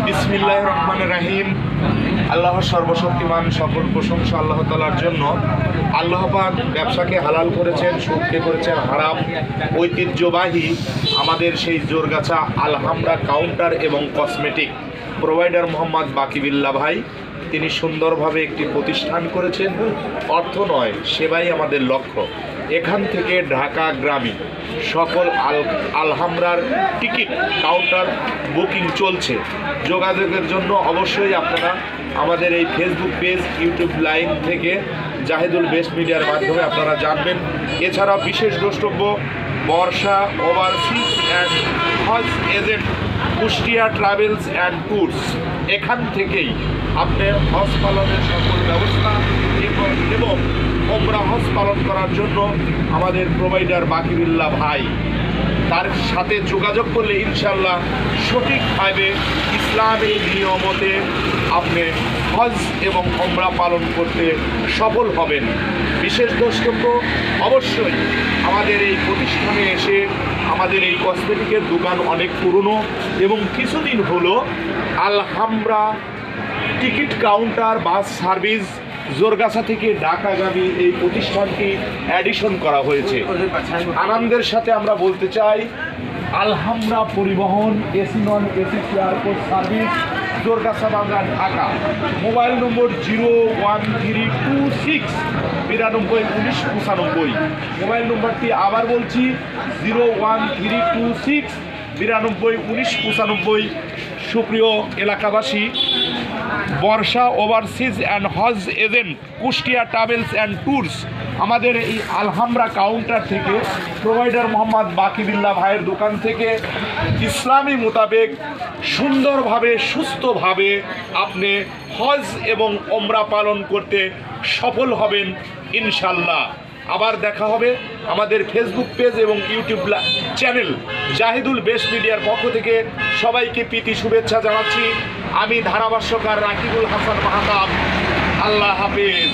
বিসমিল্লাহির রহমানির রহিম। আল্লাহ সর্বশক্তিমান, সকল প্রশংসা আল্লাহ তাআলার জন্য। আল্লাহ পাক ব্যবসাকে হালাল করেছেন, সুদকে করেছেন হারাম। ঐতিহ্যবাহী আমাদের সেই জোরগাছা আলহামরা কাউন্টার এবং কসমেটিক প্রোভাইডার মোহাম্মদ বাকিবিল্লাহ ভাই, তিনি সুন্দরভাবে একটি প্রতিষ্ঠান করেছেন। অর্থ নয়, সেবাই আমাদের লক্ষ্য। এখান থেকে ঢাকা গ্রামীণ সকল আলহামরার টিকিট কাউন্টার বুকিং চলছে। যোগাযোগের জন্য অবশ্যই আপনারা আমাদের এই ফেসবুক পেজ, ইউটিউব লাইন থেকে জাহিদুল বেস্ট মিডিয়ার মাধ্যমে আপনারা জানবেন। এছাড়া বিশেষ দ্রষ্টব্য বর্ষা ওভারসিজ অ্যান্ড হজ agent Kushtia travels and tours. এখান থেকেই আপনি হজ পালনের সকল ব্যবস্থা এবং ওমরা হজ পালন করার জন্য আমাদের প্রোভাইডার বাকিবিল্লাহ ভাই, তার সাথে যোগাযোগ করলে ইনশাল্লাহ সঠিকভাবে ইসলামী নিয়মতে আপনি হজ এবং ওমরা পালন করতে সফল হবেন। বিশেষ দ্রষ্টব্য অবশ্যই আমাদের এই প্রতিষ্ঠানে এসে আমাদের এই কসমেটিকের দোকান অনেক পুরনো এবং কিছুদিন হলো আলহামরা ticket counter bus service Jorgachha থেকে ঢাকাগামী এই প্রতিষ্ঠানটি অ্যাডিশন করা হয়েছে। আনন্দের সাথে আমরা বলতে চাই, Alhamra Paribahan AC non AC airport service Jhorgachha Bangla Dhaka. Mobile number 01326 92 19 95। Mobile নম্বরটি আবার বলছি 01326 92 19 95। সুপ্রিয় এলাকাবাসী, বর্ষা ওভারসিজ অ্যান্ড হজ agent Kushtia travels and tours আমাদের এই আলহামরা কাউন্টার থেকে প্রোভাইডার মোহাম্মদ বাকিবিল্লাহ ভাইয়ের দোকান থেকে ইসলামী মোতাবেক সুন্দরভাবে সুস্থভাবে আপনি হজ এবং ওমরা পালন করতে সফল হবেন ইনশাল্লাহ। আবার দেখা হবে আমাদের ফেসবুক পেজ এবং ইউটিউব চ্যানেল জাহিদুল বেস্ট মিডিয়ার পক্ষ থেকে। সবাইকে প্রীতি শুভেচ্ছা জানাচ্ছি। আমি ধারাভাষ্যকার রাকিবুল হাসান মাহতাব। আল্লাহ হাফেজ।